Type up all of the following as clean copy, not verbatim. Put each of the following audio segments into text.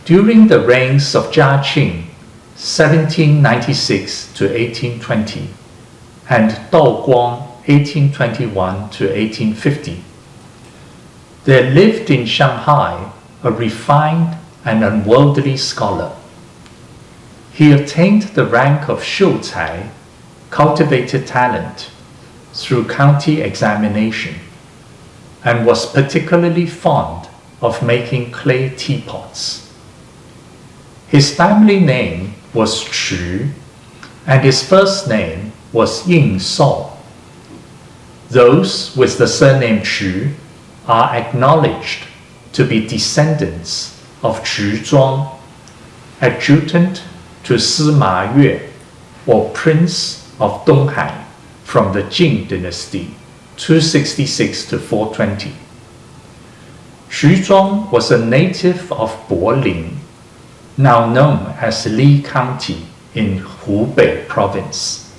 During the reigns of Chia-ch'ing, 1796 to 1820, and Tao-kuang, 1821 to 1850, there lived in Shanghai a refined and unworldly scholar. He attained the rank of hsiu-ts'ai, cultivated talent, through county examination, and was particularly fond of making clay teapots. His family name was Ch'ü, and his first name was Ying-shao. Those with the surname Ch'ü are acknowledged to be descendants of Ch'ü Chuang, adjutant to Ssu-ma Yüeh, or Prince of Tung-hai, from the Ching Dynasty, 266 to 420. Ch'ü Chuang was a native of Po-ling, now known as Li County in Hupeh Province.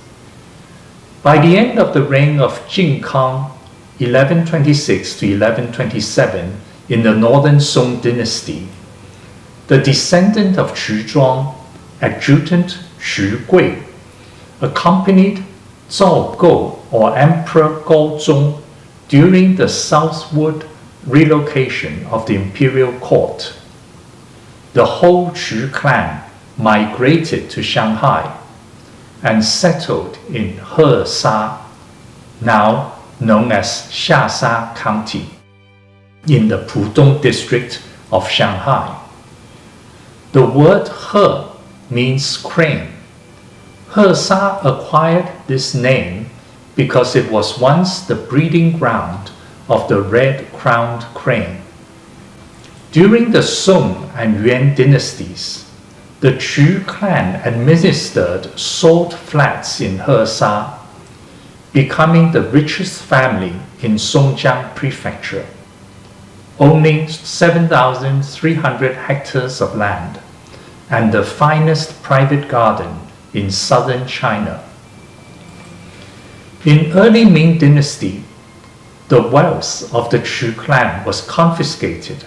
By the end of the reign of Ching-k'ang, 1126 to 1127 in the Northern Sung Dynasty, the descendant of Ch'ü Chuang, adjutant Ch'ü Kuei, accompanied Chao Kou or Emperor Kao-tsung during the southward relocation of the imperial court. The whole Ch'ü clan migrated to Shanghai and settled in Hsia-sha, now known as Hsia-sha County, in the P'u-tung District of Shanghai. The word He means crane. Hsia acquired this name because it was once the breeding ground of the red-crowned crane. During the Sung and Yuan dynasties, the Ch'ü clan administered salt flats in Hsia, becoming the richest family in Songjiang Prefecture, owning 7,300 hectares of land and the finest private garden in southern China. In early Ming Dynasty, the wealth of the Ch'ü clan was confiscated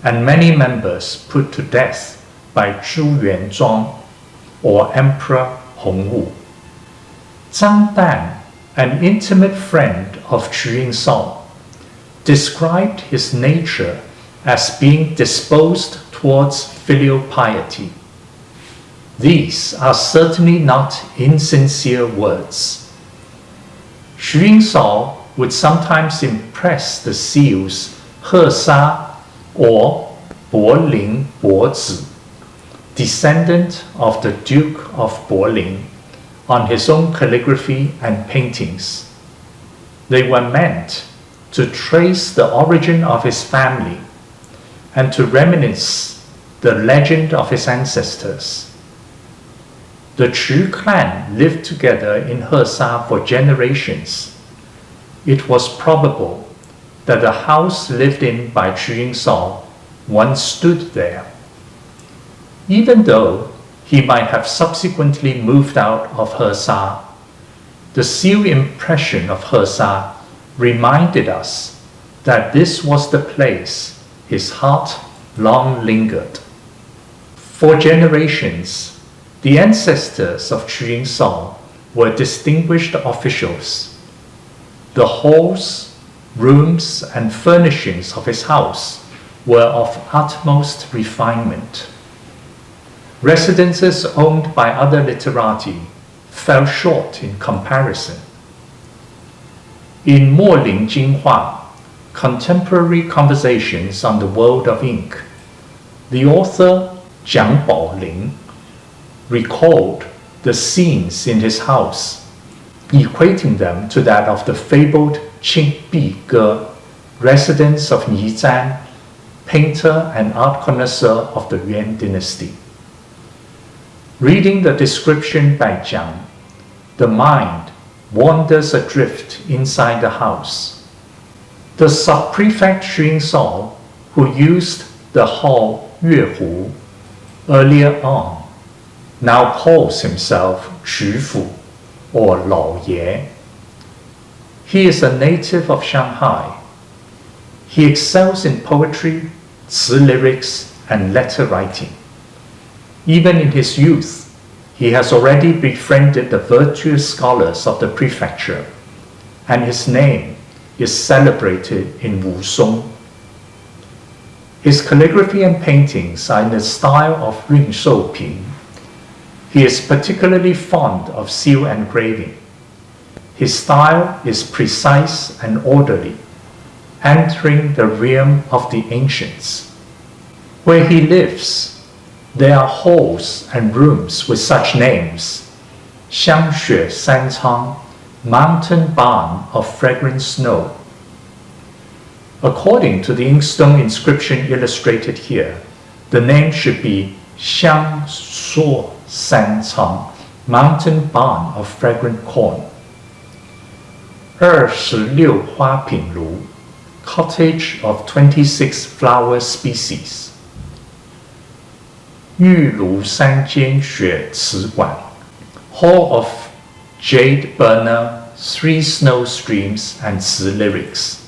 and many members put to death by Zhu Yuanzhuang or Emperor Hongwu. Zhang Dan, an intimate friend of Ying-shao, described his nature as being disposed towards filial piety. These are certainly not insincere words. Ying-shao would sometimes impress the seals Hsia or Po-ling Bo-zi, descendant of the Duke of Po-ling, on his own calligraphy and paintings. They were meant to trace the origin of his family and to reminisce the legend of his ancestors. The Ch'ü clan lived together in Hsia for generations. It was probable that the house lived in by Ying-shao once stood there. Even though he might have subsequently moved out of Hsia, the seal impression of Hsia reminded us that this was the place his heart long lingered. For generations, the ancestors of Ying-shao were distinguished officials. The halls, rooms, and furnishings of his house were of utmost refinement. Residences owned by other literati fell short in comparison. In Po-ling Jinghua, Contemporary Conversations on the World of Ink, the author Jiang Baoling recalled the scenes in his house, equating them to that of the fabled Qing Bi-ge, residence of Yi Zan, painter and art connoisseur of the Yuan dynasty. Reading the description by Jiang, the mind wanders adrift inside the house. The sub-prefect Ying-shao, who used the hall Yuehu earlier on, now calls himself Qufu or Lao Ye. He is a native of Shanghai. He excels in poetry, Zi lyrics, and letter writing. Even in his youth, he has already befriended the virtuous scholars of the prefecture, and his name is celebrated in Wusong. His calligraphy and paintings are in the style of Ying-shao. He is particularly fond of seal engraving. His style is precise and orderly, entering the realm of the ancients. Where he lives, there are halls and rooms with such names: Hsia-sha County, mountain barn of fragrant snow. According to the inkstone inscription illustrated here, the name should be Hsia-sha County, mountain barn of fragrant corn. 26花品炉, cottage of 26 flower species. 玉炉三间雪池馆, hall of jade burner, 3 snow streams, and 词 lyrics.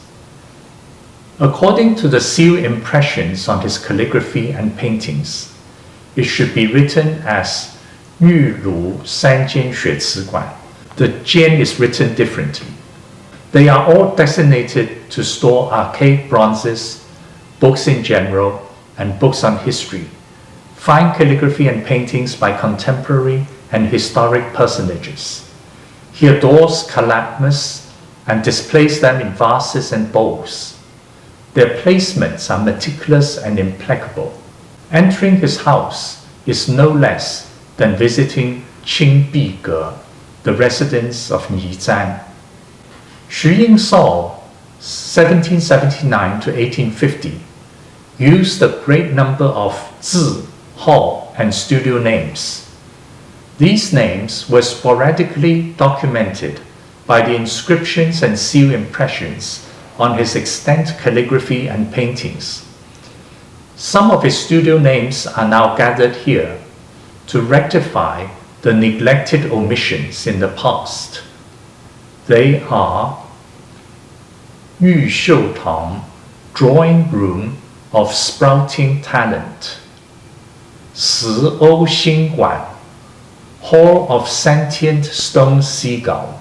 According to the seal impressions on his calligraphy and paintings, it should be written as 玉炉三间雪池馆. The jian is written differently. They are all designated to store archaic bronzes, books in general, and books on history, fine calligraphy and paintings by contemporary and historic personages. He adores calamus and displays them in vases and bowls. Their placements are meticulous and impeccable. Entering his house is no less than visiting Qing Bige, the residence of Yizhan. Xu Ying-shao, 1779 to 1850, used a great number of zi, hall, and studio names. These names were sporadically documented by the inscriptions and seal impressions on his extant calligraphy and paintings. Some of his studio names are now gathered here to rectify the neglected omissions in the past. They are Yu Xiu Tang, drawing room of sprouting talent; Shi O Xing Guan, hall of sentient stone seagull;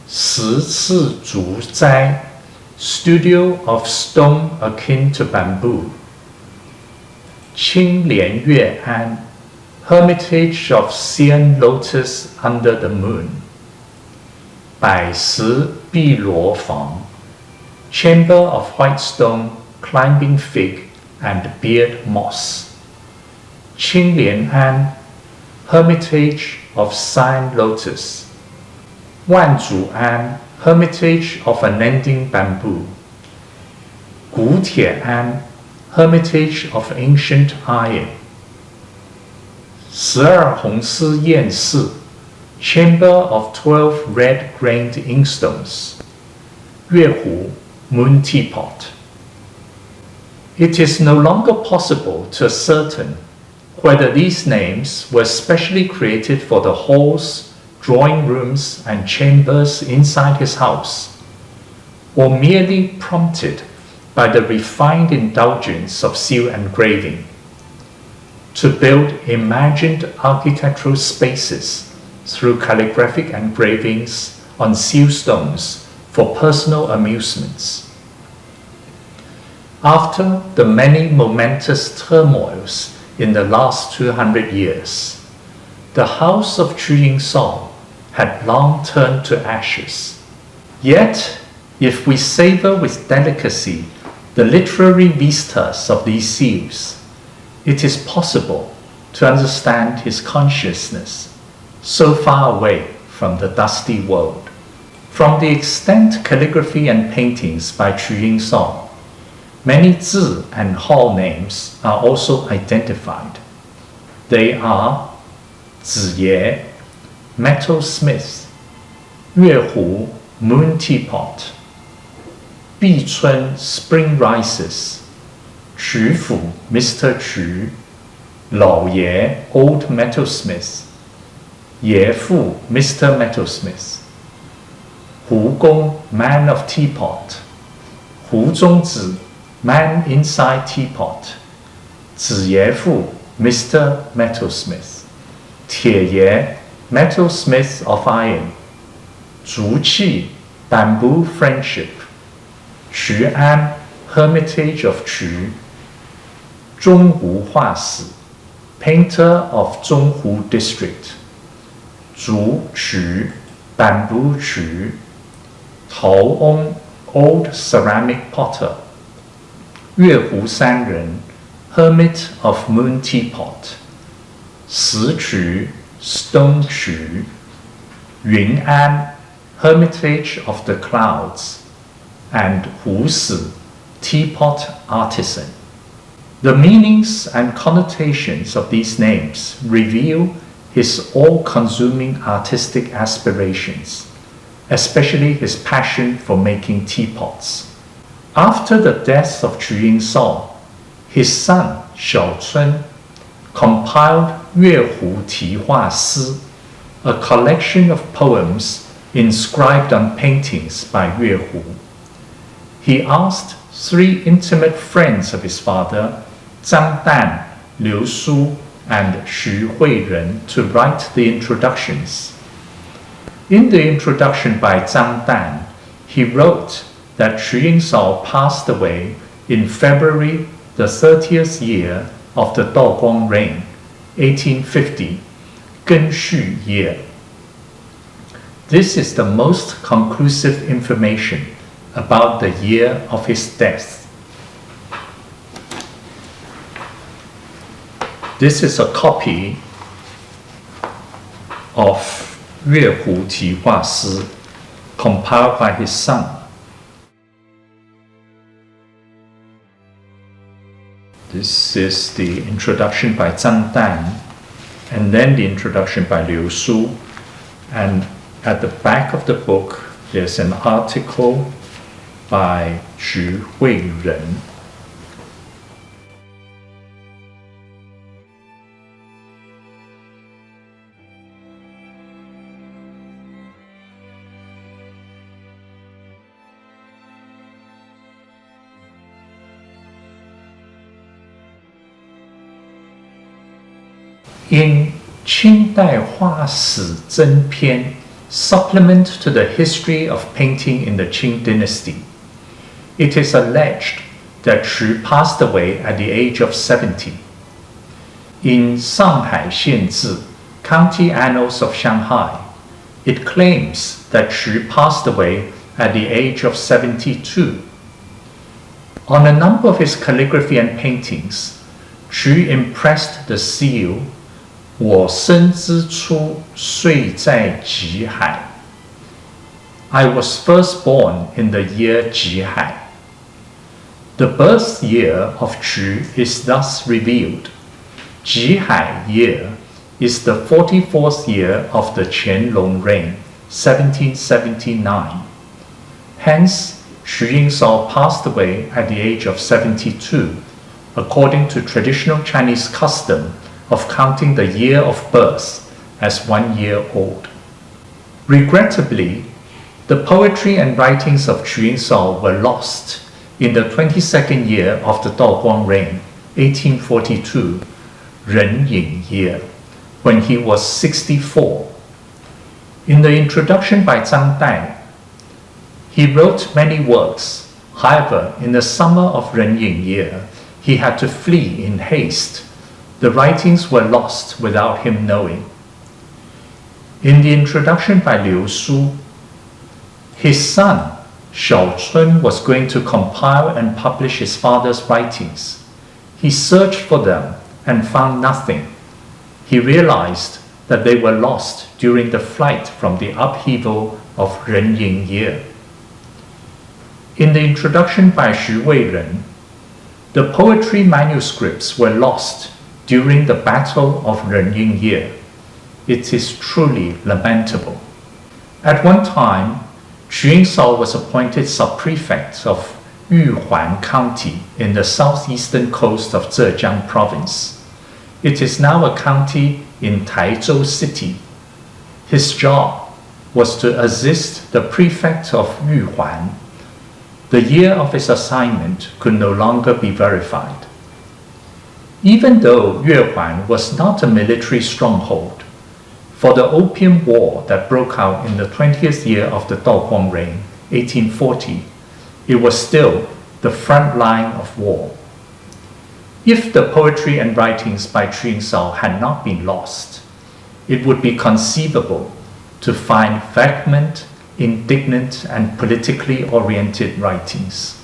hsiu-ts'ai, studio of stone akin to bamboo; Qing-Yueh, hermitage of Xian lotus under the moon; Bai Si Bi Luo Fang, chamber of white stone, climbing fig, and beard moss; Qing-Lian, hermitage of Sian lotus; Wanzhu-an, hermitage of unending bamboo; Gu-tie-an, hermitage of ancient iron; 12 Hongsi Yan Si, chamber of 12 red-grained inkstones; Yuehu, moon teapot. It is no longer possible to ascertain whether these names were specially created for the halls, drawing rooms, and chambers inside his house, or merely prompted by the refined indulgence of seal engraving to build imagined architectural spaces through calligraphic engravings on seal stones for personal amusements. After the many momentous turmoils in the last 200 years, the house of Xu Ying-shao had long turned to ashes. Yet, if we savor with delicacy the literary vistas of these seals, it is possible to understand his consciousness so far away from the dusty world. From the extant calligraphy and paintings by Xu Ying-shao, many zi and hall names are also identified. They are Ziye, metal smith; Yuehu, moon teapot; Bichun, spring rises; Qu Fu, Mr. Qu; Lao Ye, old metalsmith; Ye Fu, Mr. Metalsmith; Hu Gong, man of teapot; Hu Zhongzi, man inside teapot; 子爷父 Mr. Metalsmith, 铁爷 Metalsmith of Iron, 竹器 Bamboo Friendship, 瞿安 Hermitage of Ch'ü, 中吴画史 Painter of Zhonghu District, 竹瞿 Bamboo Ch'ü, Tao-kuang Old Ceramic Potter, 月湖山人 Hermit of Moon Teapot, 石瞿 Stone Ch'ü, 云安 Hermitage of the Clouds, and Hu-si Teapot Artisan. The meanings and connotations of these names reveal his all-consuming artistic aspirations, especially his passion for making teapots. After the death of Ying-shao, his son Hsia-ch'ing compiled Yueh Hu Ti Hua Si, a collection of poems inscribed on paintings by Yueh Hu. He asked 3 intimate friends of his father, Zhang Dan, Liu Su, and Xu Huiren, to write the introductions. In the introduction by Zhang Dan, he wrote that Xu Ying-shao passed away in February the 30th year of the Tao-kuang reign, 1850, Gen Xu year. This is the most conclusive information about the year of his death. This is a copy of Yueh Hu Ti Hua Si, compiled by his son. This is the introduction by Zhang Dan, and then the introduction by Liu Su, and at the back of the book there's an article by Xu Huiren. In Qing Dai Hua Si Zhen Pian, supplement to the history of painting in the Qing Dynasty, it is alleged that Ch'ü passed away at the age of 70. In Shanghai Xianzi, County Annals of Shanghai, it claims that Ch'ü passed away at the age of 72. On a number of his calligraphy and paintings, Ch'ü impressed the seal 我生之初岁在己海 I was first born in the year Jihai. The birth year of Ch'ü is thus revealed. Jihai year is the 44th year of the Qianlong reign, 1779. Hence, Xu Ying-shao passed away at the age of 72, according to traditional Chinese custom of counting the year of birth as 1 year old. Regrettably, the poetry and writings of Xu Ying-shao were lost in the 22nd year of the Tao-kuang reign, 1842, Ren Ying year, when he was 64. In the introduction by Zhang Dai, he wrote many works. However, in the summer of Ren Ying year, he had to flee in haste. The writings were lost without him knowing. In the introduction by Liu Su, his son, Hsia-ch'ing, was going to compile and publish his father's writings. He searched for them and found nothing. He realized that they were lost during the flight from the upheaval of Ren Ying year. In the introduction by Xu Huiren, the poetry manuscripts were lost during the Battle of Ren Ying year. It is truly lamentable. At one time, Xu Ying-shao was appointed sub-prefect of Yuhuan County in the southeastern coast of Zhejiang Province. It is now a county in Taizhou City. His job was to assist the prefect of Yuhuan. The year of his assignment could no longer be verified. Even though Yuehuan was not a military stronghold, for the Opium War that broke out in the 20th year of the Tao-kuang reign, 1840, it was still the front line of war. If the poetry and writings by Ch'ü Ying-shao had not been lost, it would be conceivable to find vehement, indignant, and politically oriented writings.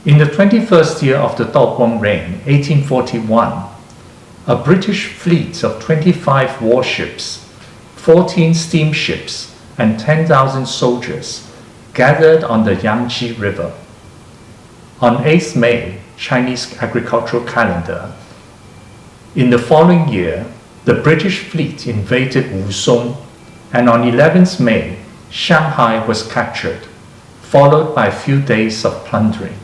In the 21st year of the Tao-kuang reign, 1841, a British fleet of 25 warships, 14 steamships, and 10,000 soldiers gathered on the Yangtze River. On 8th May, Chinese agricultural calendar, in the following year, the British fleet invaded Wusong, and on 11th May, Shanghai was captured, followed by a few days of plundering.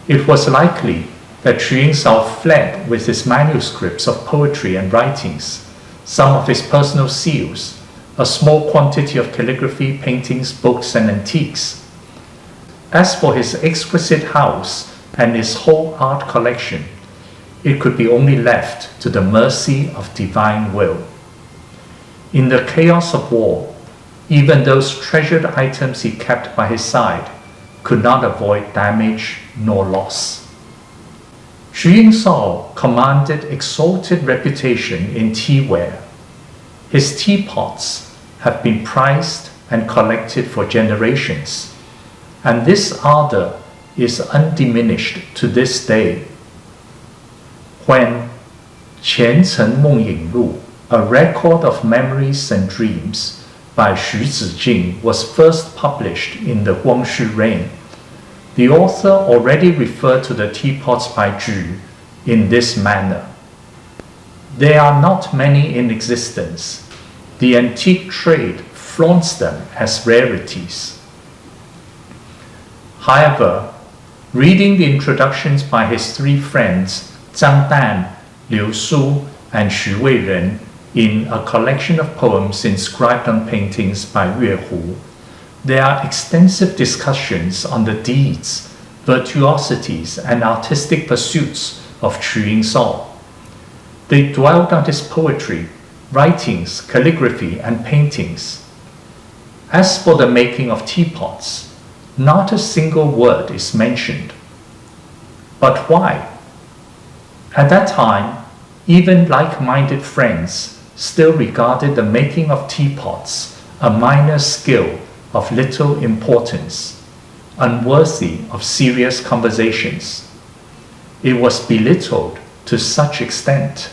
It was likely that Ch'ü Ying-shao fled with his manuscripts of poetry and writings, some of his personal seals, a small quantity of calligraphy, paintings, books, and antiques. As for his exquisite house and his whole art collection, it could be only left to the mercy of divine will. In the chaos of war, even those treasured items he kept by his side could not avoid damage nor loss. Ch'ü Ying-shao commanded exalted reputation in teaware. His teapots have been prized and collected for generations, and this ardor is undiminished to this day. When Qian-cheng Meng Ying Lu, a record of memories and dreams by Hsiu-ts'ai was first published in the Guangxu reign, the author already referred to the teapots by Ch'ü in this manner. There are not many in existence. The antique trade flaunts them as rarities. However, reading the introductions by his three friends, Zhang Dan, Liu Su, and Xu Weiren, in a collection of poems inscribed on paintings by Yue Hu, there are extensive discussions on the deeds, virtuosities, and artistic pursuits of Ch'ü Ying-shao. They dwelled on his poetry, writings, calligraphy, and paintings. As for the making of teapots, not a single word is mentioned. But why? At that time, even like-minded friends still regarded the making of teapots a minor skill of little importance, unworthy of serious conversations. It was belittled to such extent.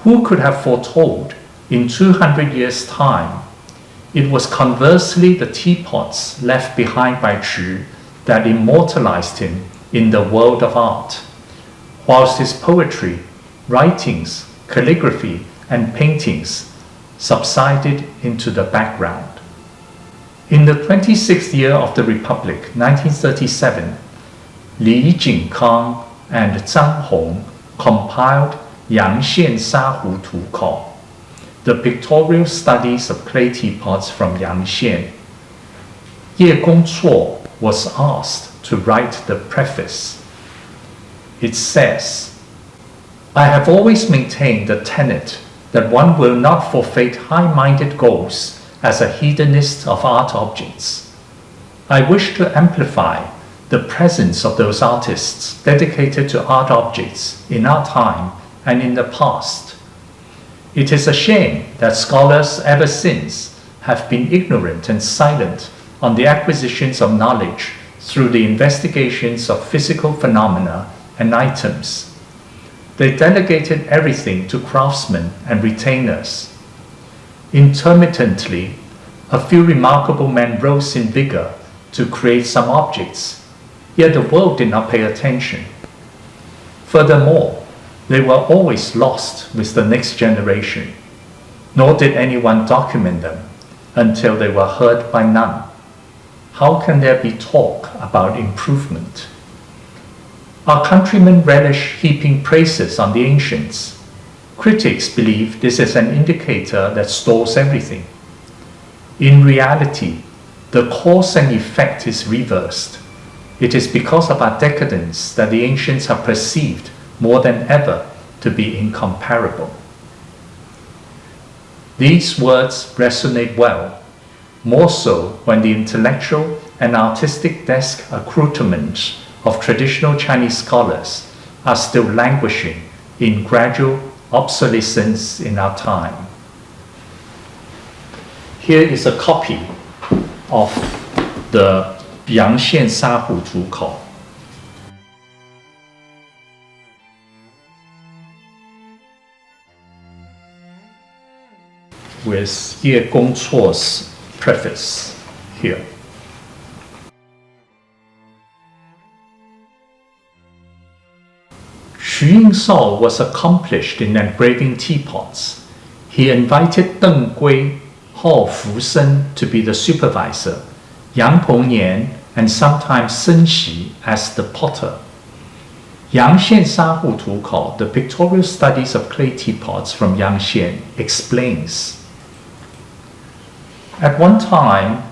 Who could have foretold in 200 years' time it was conversely the teapots left behind by Ch'ü that immortalized him in the world of art, whilst his poetry, writings, calligraphy, and paintings subsided into the background. In the 26th year of the Republic, 1937, Li-Jing-k'ang and Zhang Hong compiled Yangxian Sahu Tu-ko, the pictorial studies of clay teapots from Yangxian. Ye Gongcuo was asked to write the preface. It says, "I have always maintained the tenet that one will not forfeit high-minded goals as a hedonist of art objects. I wish to amplify the presence of those artists dedicated to art objects in our time and in the past. It is a shame that scholars ever since have been ignorant and silent on the acquisitions of knowledge through the investigations of physical phenomena and items. They delegated everything to craftsmen and retainers. Intermittently, a few remarkable men rose in vigor to create some objects, yet the world did not pay attention. Furthermore, they were always lost with the next generation, nor did anyone document them until they were heard by none. How can there be talk about improvement? Our countrymen relish heaping praises on the ancients. Critics believe this is an indicator that stores everything. In reality, the cause and effect is reversed. It is because of our decadence that the ancients are perceived more than ever to be incomparable. These words resonate well, more so when the intellectual and artistic desk accoutrements of traditional Chinese scholars are still languishing in gradual obsolescence in our time. Here is a copy of the Yangxian Sahu Zhu Kou. With Ye Gongcuo's preface here. Ying-shao was accomplished in engraving teapots. He invited Deng Gui, Hao Fusen to be the supervisor, Yang Pengyan, and sometimes Sen Xi as the potter. Yangxian Sahu Tu Kou, the pictorial studies of clay teapots from Yangxian, explains. At one time,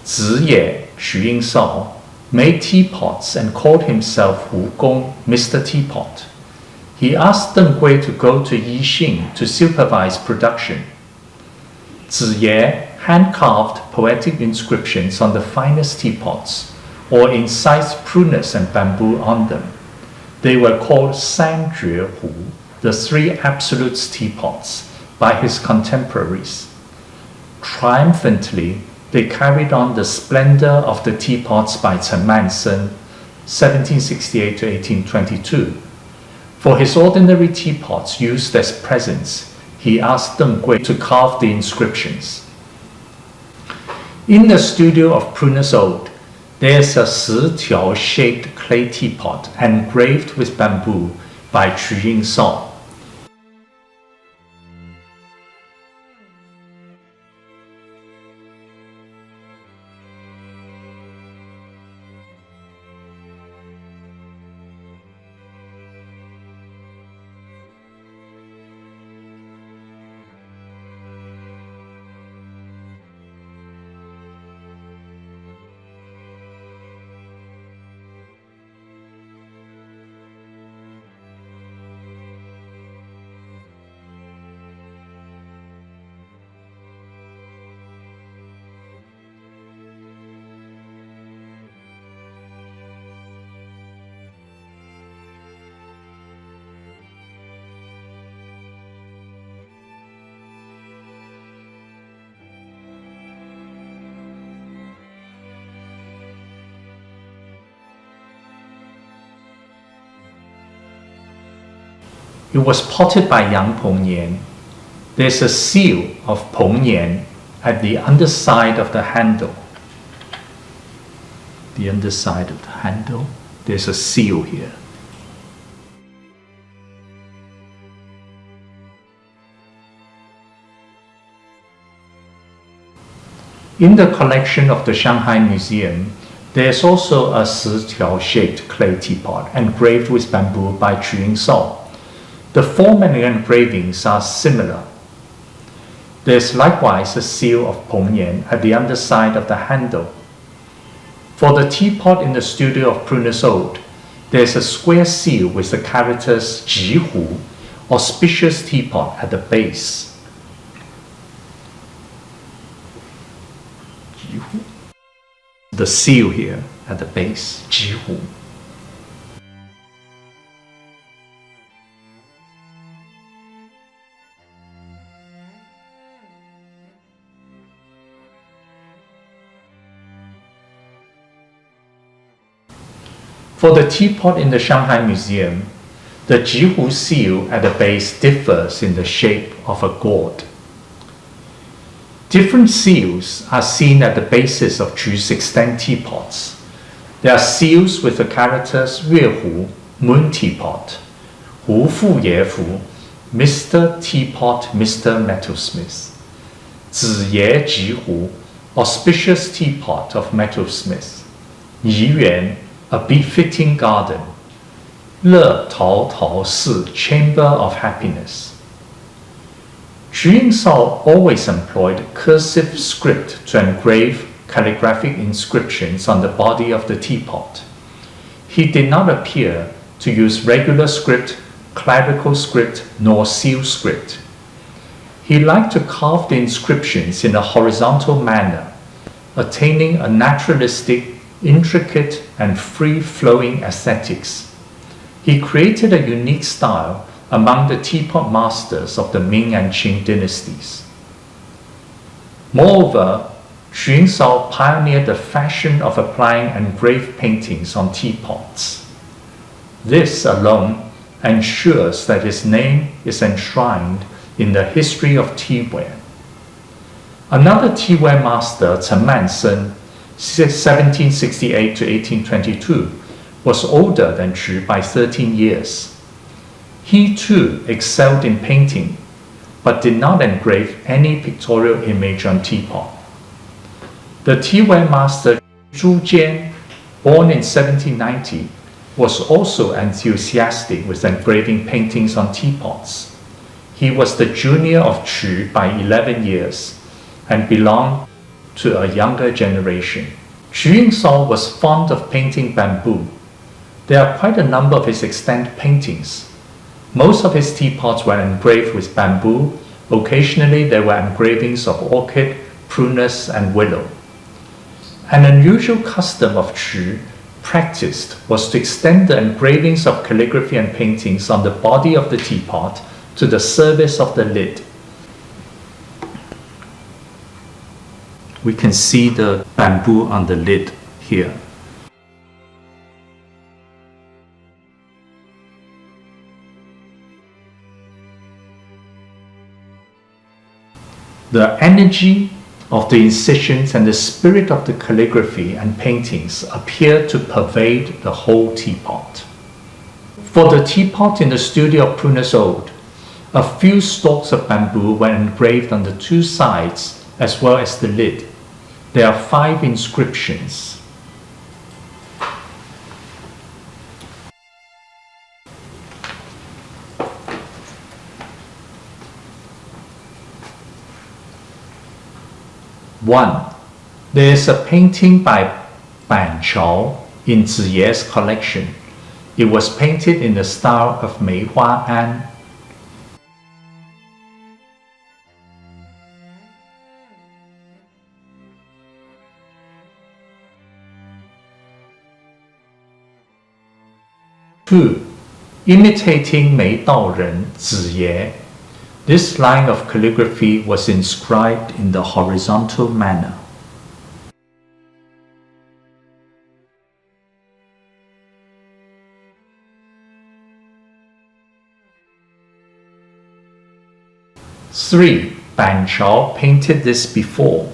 Ziye, Xu Ying-shao, made teapots and called himself Wu Gong, Mr. Teapot. He asked Deng Gui to go to Yixing to supervise production. Ziye hand-carved poetic inscriptions on the finest teapots, or incised prunus and bamboo on them. They were called Sanjue Hu, the three absolutes teapots, by his contemporaries. Triumphantly, they carried on the splendor of the teapots by Chen Mansen, 1768 to 1822. For his ordinary teapots used as presents, he asked Deng Gui to carve the inscriptions. In the studio of Prunus Ode, there is a 10-tiao-shaped clay teapot engraved with bamboo by Ch'ü Ying-shao. It was potted by Yang Pengyan. There's a seal of Pengyan at the underside of the handle. The underside of the handle, there's a seal here. In the collection of the Shanghai Museum, there is also a 10-tiao-shaped clay teapot engraved with bamboo by Ch'ü Ying-shao. The form and engravings are similar. There is likewise a seal of Pengyan at the underside of the handle. For the teapot in the studio of Prunus Ode, there is a square seal with the characters Jihu, auspicious teapot, at the base. The seal here at the base, Jihu. For the teapot in the Shanghai Museum, the Jihu seal at the base differs in the shape of a gourd. Different seals are seen at the bases of Ch'ü's extant teapots. There are seals with the characters Yuehu, Moon Teapot, Hu Fu Ye Fu, Mr. Teapot, Mr. Metalsmith, Zi Ye Jihu, auspicious teapot of metalsmith, Yi Yuan, a befitting garden, Le Tao Tao Si, chamber of happiness. Ch'ü Ying-shao always employed cursive script to engrave calligraphic inscriptions on the body of the teapot. He did not appear to use regular script, clerical script, nor seal script. He liked to carve the inscriptions in a horizontal manner, attaining a naturalistic, intricate, and free-flowing aesthetics. He created a unique style among the teapot masters of the Ming and Qing dynasties. Moreover, Ch'ü Ying-shao pioneered the fashion of applying engraved paintings on teapots. This alone ensures that his name is enshrined in the history of Teaware. Another Teaware master, Chen Man-sen, 1768 to 1822, was older than Ch'ü by 13 years. He too excelled in painting, but did not engrave any pictorial image on teapot. The Teaware master Zhu Jian, born in 1790, was also enthusiastic with engraving paintings on teapots. He was the junior of Ch'ü by 11 years and belonged to a younger generation. Ch'ü Ying-shao was fond of painting bamboo. There are quite a number of his extant paintings. Most of his teapots were engraved with bamboo. Occasionally there were engravings of orchid, prunus, and willow. An unusual custom of Ch'ü practiced was to extend the engravings of calligraphy and paintings on the body of the teapot to the surface of the lid. We can see the bamboo on the lid here. The energy of the incisions and the spirit of the calligraphy and paintings appear to pervade the whole teapot. For the teapot in the studio of Prunus Old, a few stalks of bamboo were engraved on the two sides as well as the lid. There are 5 inscriptions. One, there is a painting by Ban Chao in Ziye's collection. It was painted in the style of Mei Hua An. Two, imitating Mei Dao Ren Ziye. This line of calligraphy was inscribed in the horizontal manner. Three, Ban Chao painted this before.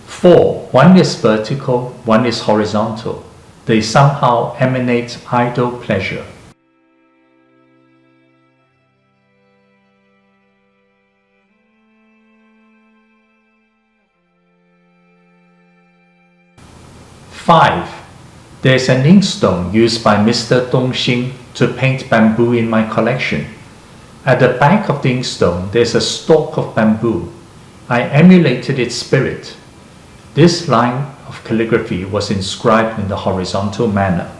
Four, one is vertical, one is horizontal. They somehow emanate idle pleasure. Five, there is an inkstone used by Mr. Dongxing to paint bamboo in my collection. At the back of the inkstone, there is a stalk of bamboo. I emulated its spirit. This line of calligraphy was inscribed in the horizontal manner.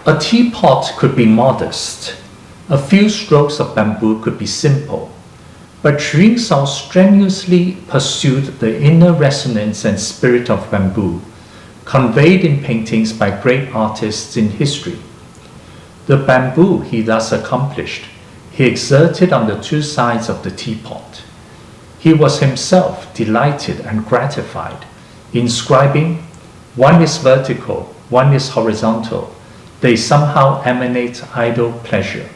A teapot could be modest. A few strokes of bamboo could be simple. But Ch'ü Ying-shao strenuously pursued the inner resonance and spirit of bamboo, conveyed in paintings by great artists in history. The bamboo he thus accomplished, he exerted on the two sides of the teapot. He was himself delighted and gratified, inscribing, "One is vertical, one is horizontal. They somehow emanate idle pleasure."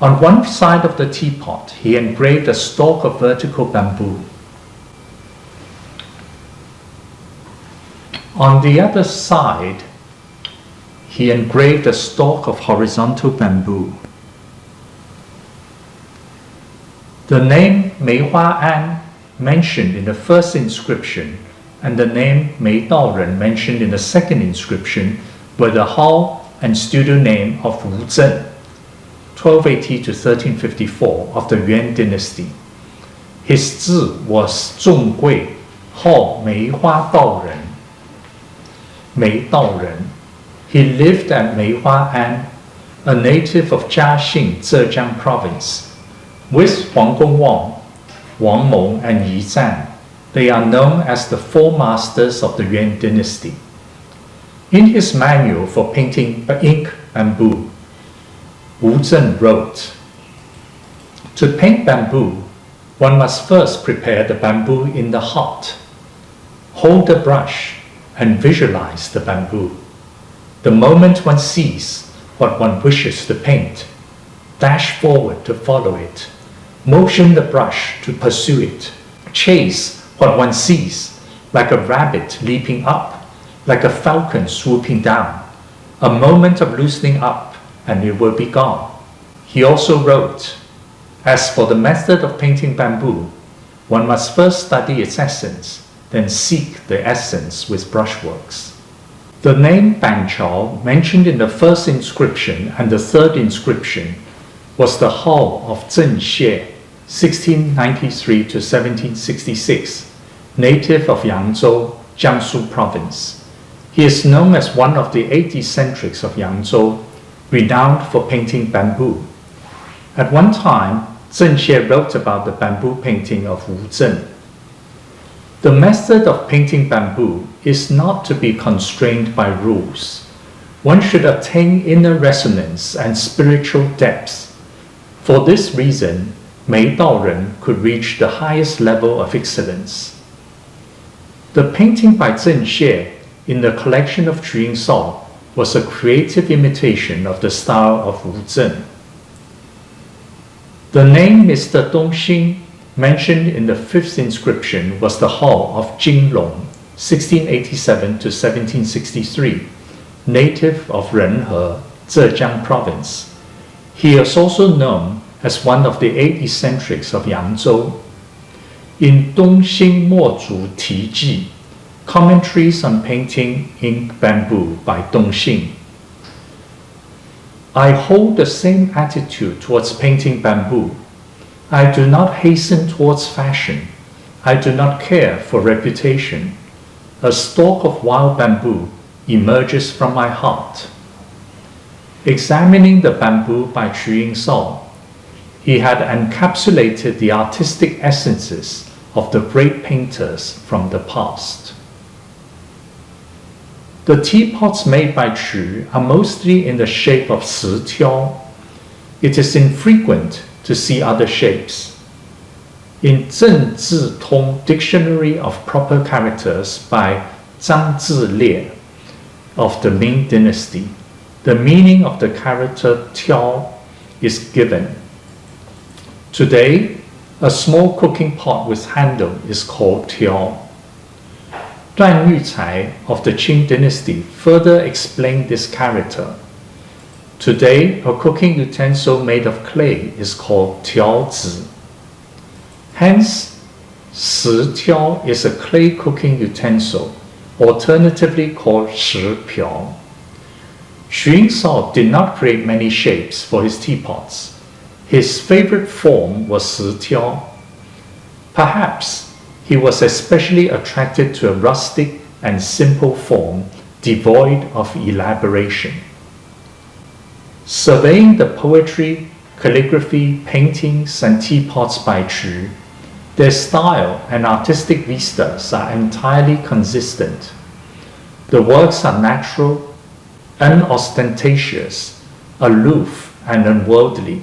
On one side of the teapot, he engraved a stalk of vertical bamboo. On the other side, he engraved a stalk of horizontal bamboo. The name Meihua An, mentioned in the first inscription, and the name Mei Daoren, mentioned in the second inscription, were the hall and studio name of Wu Zhen, 1280 to 1354, of the Yuan dynasty. His zi was Zhong Gui, Hao Meihua Daoren. Mei Daoren. He lived at Meihua An, a native of Chia-ch'ing, Zhejiang Province. With Huang Gongwang, Wang Meng, and Yi Zan, they are known as the four masters of the Yuan dynasty. In his manual for painting ink bamboo, Wu Zhen wrote, "To paint bamboo, one must first prepare the bamboo in the heart. Hold the brush and visualize the bamboo. The moment one sees what one wishes to paint, dash forward to follow it. Motion the brush to pursue it. Chase what one sees, like a rabbit leaping up, like a falcon swooping down. A moment of loosening up, and it will be gone." He also wrote, "As for the method of painting bamboo, one must first study its essence, then seek the essence with brushworks." The name Banqiao, mentioned in the first inscription and the third inscription, was the hall of Zhen Xie, 1693 to 1766, native of Yangzhou, Jiangsu Province. He is known as one of the 8 eccentrics of Yangzhou, renowned for painting bamboo. At one time, Zhen Xie wrote about the bamboo painting of Wu Zhen. The method of painting bamboo is not to be constrained by rules. One should attain inner resonance and spiritual depth. For this reason, Mei Daoren could reach the highest level of excellence. The painting by Zhen Xie in the collection of Ying-shao was a creative imitation of the style of Wu Zhen. The name Mr. Dongxing, mentioned in the fifth inscription, was the hall of Jinglong, 1687 to 1763, native of Renhe, Zhejiang Province. He is also known as one of the 8 eccentrics of Yangzhou. In Dongxing Mozhu Tiji, Commentaries on Painting Ink Bamboo by Dongxing, I hold the same attitude towards painting bamboo. I do not hasten towards fashion. I do not care for reputation. A stalk of wild bamboo emerges from my heart. Examining the bamboo by Ying-shao, he had encapsulated the artistic essences of the great painters from the past. The teapots made by Ch'ü are mostly in the shape of si-tiao. It is infrequent to see other shapes. In Zhen Zi Tong Dictionary of Proper Characters by Zhang Zilie of the Ming Dynasty, the meaning of the character tiao is given. Today, a small cooking pot with handle is called tiao. Duan Yucai of the Qing Dynasty further explained this character. Today, a cooking utensil made of clay is called tiaozi. Hence, si-tiao is a clay cooking utensil, alternatively called shi-piao. Ying-shao did not create many shapes for his teapots. His favorite form was si-tiao. Perhaps he was especially attracted to a rustic and simple form devoid of elaboration. Surveying the poetry, calligraphy, paintings, and teapots by Ch'ü, their style and artistic vistas are entirely consistent. The works are natural, unostentatious, aloof, and unworldly.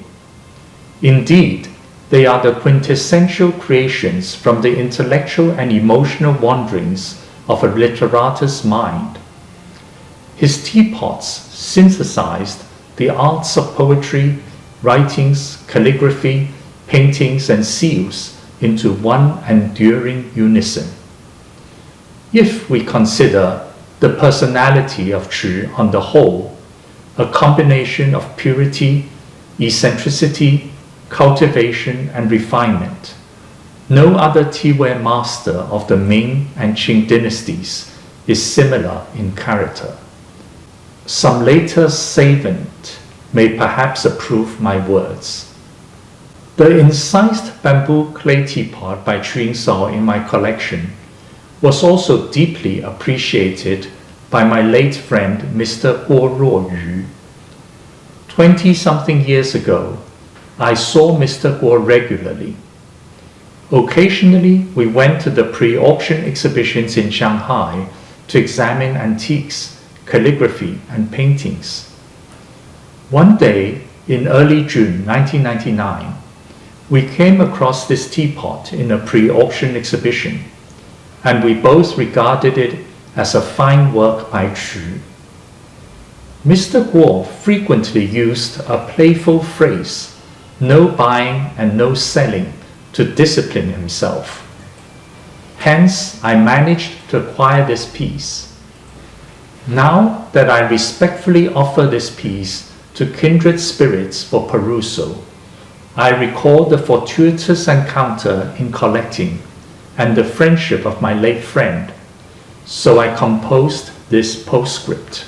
Indeed, they are the quintessential creations from the intellectual and emotional wanderings of a literatus mind. His teapots synthesized the arts of poetry, writings, calligraphy, paintings, and seals into one enduring unison. If we consider the personality of Ch'ü on the whole, a combination of purity, eccentricity, cultivation, and refinement. No other Teaware master of the Ming and Qing dynasties is similar in character. Some later savant may perhaps approve my words. The incised bamboo clay teapot by Ying-shao in my collection was also deeply appreciated by my late friend Mr. Guo Ruoyu. 20-something years ago, I saw Mr. Guo regularly. Occasionally, we went to the pre-auction exhibitions in Shanghai to examine antiques, calligraphy, and paintings. One day, in early June 1999, we came across this teapot in a pre-auction exhibition, and we both regarded it as a fine work by Ch'ü. Mr. Guo frequently used a playful phrase, "no buying and no selling," to discipline himself. Hence, I managed to acquire this piece. Now that I respectfully offer this piece to kindred spirits for perusal, I recall the fortuitous encounter in collecting and the friendship of my late friend, so I composed this postscript.